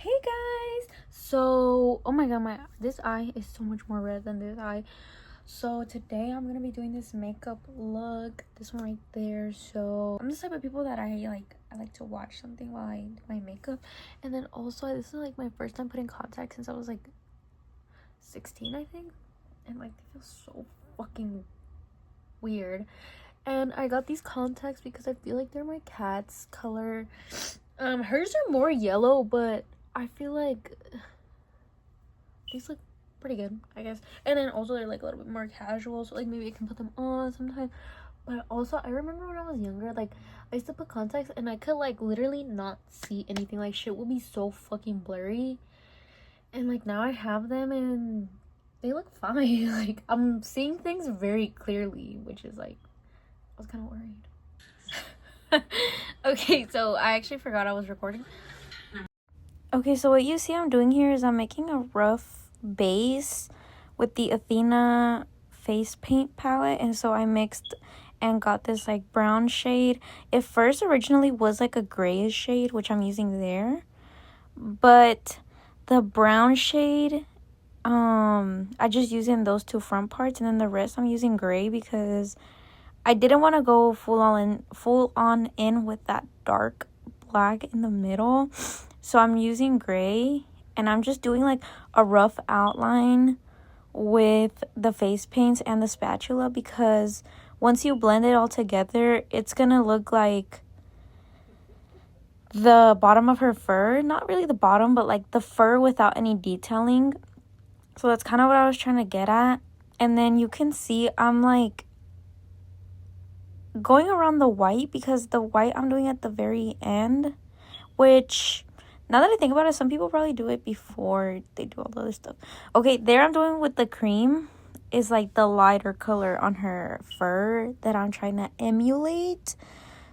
Hey guys, so oh my god, my this eye is so much more red than this eye. So today I'm gonna be doing this makeup look, this one right there. So I'm the type of people that I like to watch something while I do my makeup. And then also this is like my first time putting contacts since I was like 16, I think, and like they feel so fucking weird. And I got these contacts because I feel like they're my cat's color. Hers are more yellow, but I feel like these look pretty good, I guess. And then also they're like a little bit more casual, so like maybe I can put them on sometime. But also I remember when I was younger, like I used to put contacts and I could like literally not see anything. Like shit would be so fucking blurry. And like now I have them and they look fine. Like I'm seeing things very clearly, which is like I was kind of worried. Okay, so I actually forgot I was recording. Okay, so what you see I'm doing here is I'm making a rough base with the Athena face paint palette. And so I mixed and got this like brown shade. It first originally was like a grayish shade, which I'm using there. But the brown shade, I just using those two front parts, and then the rest I'm using gray because I didn't want to go full on in with that dark black in the middle. So I'm using gray and I'm just doing like a rough outline with the face paints and the spatula, because once you blend it all together, it's gonna look like the bottom of her fur. Not really the bottom, but like the fur without any detailing. So that's kind of what I was trying to get at. And then you can see I'm like going around the white, because the white I'm doing at the very end, which now that I think about it, some people probably do it before they do all the other stuff. Okay, there I'm doing with the cream is like the lighter color on her fur that I'm trying to emulate.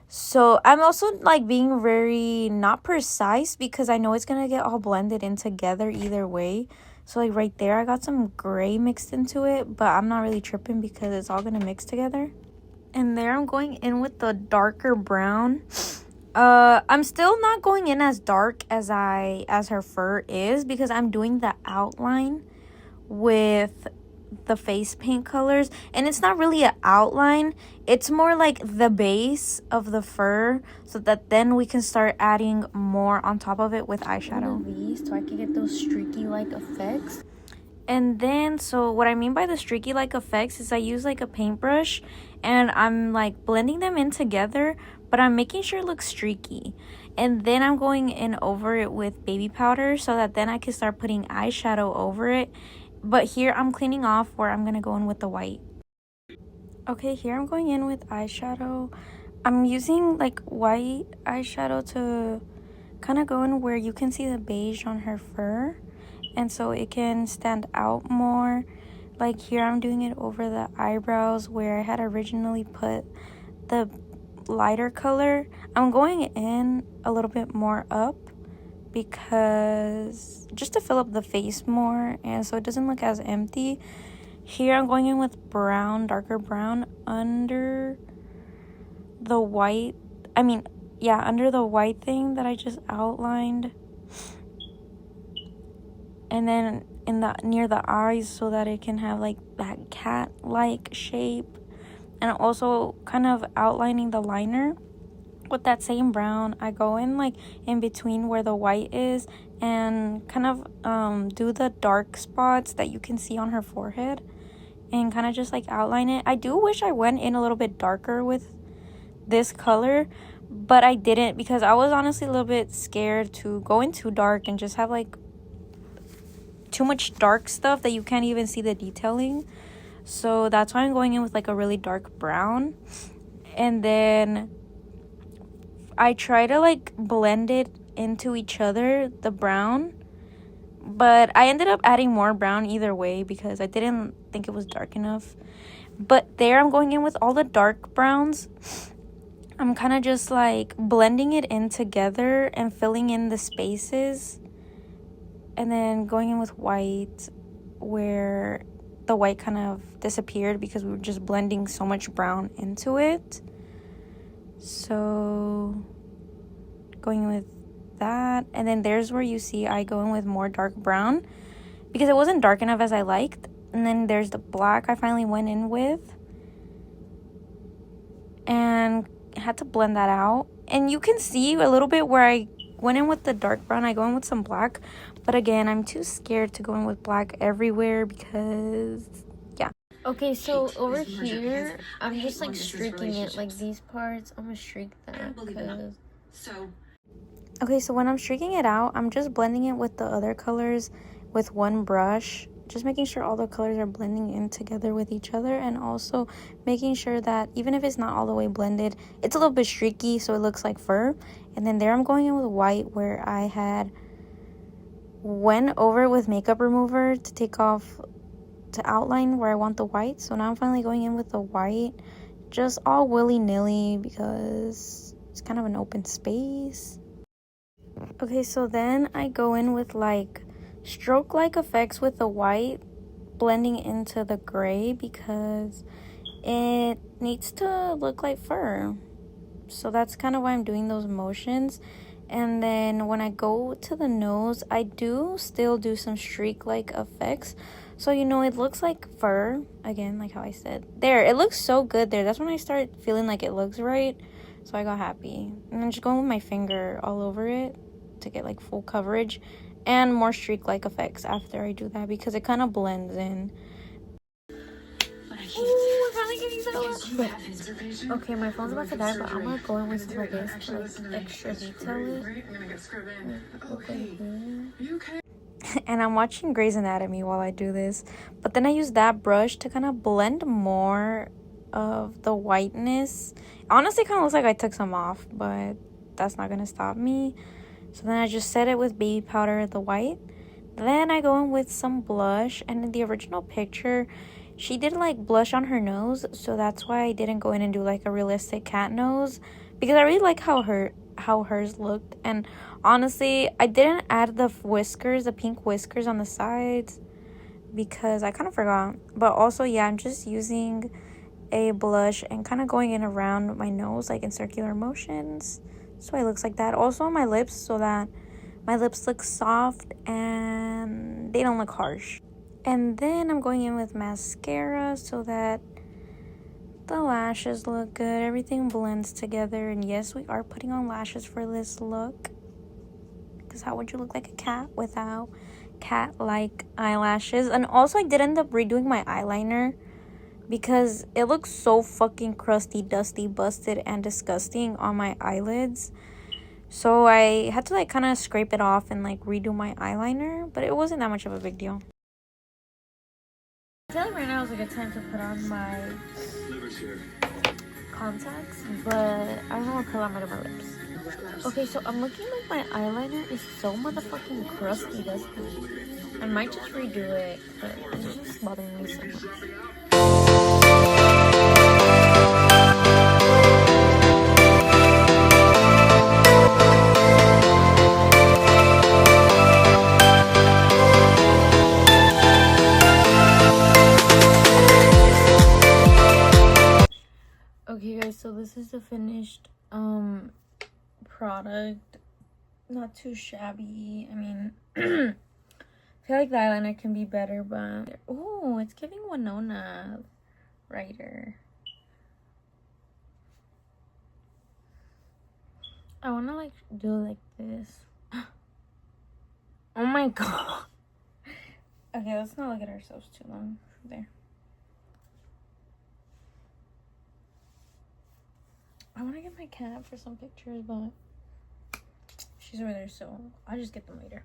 So I'm also like being very not precise because I know it's gonna get all blended in together either way. So like right there I got some gray mixed into it, but I'm not really tripping because it's all gonna mix together. And there I'm going in with the darker brown. I'm still not going in as dark as her fur is, because I'm doing the outline with the face paint colors. And it's not really an outline, it's more like the base of the fur, so that then we can start adding more on top of it with eyeshadow. These so I can get those streaky like effects. And then, so what I mean by the streaky like effects is I use like a paintbrush and I'm like blending them in together, but I'm making sure it looks streaky. And then I'm going in over it with baby powder so that then I can start putting eyeshadow over it. But here I'm cleaning off where I'm going to go in with the white. Okay, here I'm going in with eyeshadow. I'm using like white eyeshadow to kind of go in where you can see the beige on her fur, and so it can stand out more. Like here I'm doing it over the eyebrows where I had originally put the lighter color. I'm going in a little bit more up because just to fill up the face more and so it doesn't look as empty. Here I'm going in with brown, darker brown under the white, under the white thing that I just outlined. And then in the near the eyes so that it can have like that cat-like shape. And also kind of outlining the liner with that same brown. I go in like in between where the white is and kind of do the dark spots that you can see on her forehead and kind of just like outline it. I do wish I went in a little bit darker with this color, but I didn't because I was honestly a little bit scared to go in too dark and just have like too much dark stuff that you can't even see the detailing. So that's why I'm going in with like a really dark brown. And then I try to like blend it into each other, the brown, but I ended up adding more brown either way because I didn't think it was dark enough. But there I'm going in with all the dark browns. I'm kind of just like blending it in together and filling in the spaces, and then going in with white where the white kind of disappeared because we were just blending so much brown into it. So going with that. And then there's where you see I go in with more dark brown because it wasn't dark enough as I liked. And then there's the black I finally went in with and had to blend that out. And you can see a little bit where I went in with the dark brown. I go in with some black, but again, I'm too scared to go in with black everywhere because yeah. Okay, so over here I'm just like streaking it, like these parts I'm gonna streak that because okay, so when I'm streaking it out, I'm just blending it with the other colors with one brush, just making sure all the colors are blending in together with each other, and also making sure that even if it's not all the way blended, it's a little bit streaky so it looks like fur. And then there I'm going in with white where I had went over with makeup remover to take off, to outline where I want the white. So now I'm finally going in with the white, just all willy-nilly because it's kind of an open space. Okay, so then I go in with like stroke-like effects with the white blending into the gray because it needs to look like fur. So that's kind of why I'm doing those motions. And then when I go to the nose, I do still do some streak-like effects. So, you know, it looks like fur. Again, like how I said. There, it looks so good there. That's when I start feeling like it looks right. So I got happy. And then just going with my finger all over it to get like full coverage. And more streak-like effects after I do that because it kind of blends in. Ooh, we're finally getting that. Okay, my phone's about to die, but I'm gonna go in with some of this to like extra detail it. And I'm watching Grey's Anatomy while I do this, but then I use that brush to kind of blend more of the whiteness. Honestly, kind of looks like I took some off, but that's not gonna stop me. So then I just set it with baby powder, the white. Then I go in with some blush, and in the original picture she did like blush on her nose, so that's why I didn't go in and do like a realistic cat nose because I really like how hers looked. And honestly, I didn't add the whiskers, the pink whiskers on the sides because I kind of forgot. But also, yeah, I'm just using a blush and kind of going in around my nose like in circular motions so it looks like that. Also on my lips so that my lips look soft and they don't look harsh. And then I'm going in with mascara so that the lashes look good. Everything blends together. And yes, we are putting on lashes for this look. Because how would you look like a cat without cat-like eyelashes? And also, I did end up redoing my eyeliner because it looks so fucking crusty, dusty, busted, and disgusting on my eyelids. So I had to like kind of scrape it off and like redo my eyeliner. But it wasn't that much of a big deal. I feel like right now is a good time to put on my contacts, but I don't know what color I'm gonna do my lips. Okay, so I'm looking like my eyeliner is so motherfucking crusty, dusty. I might just redo it, but it's just bothering me so much. Okay guys, so this is the finished product. Not too shabby. I mean, I feel like the eyeliner can be better, but oh, it's giving Winona Ryder. I want to like do like this. Oh my god. Okay, let's not look at ourselves too long. There. I want to get my cat for some pictures, but she's over there, so I'll just get them later.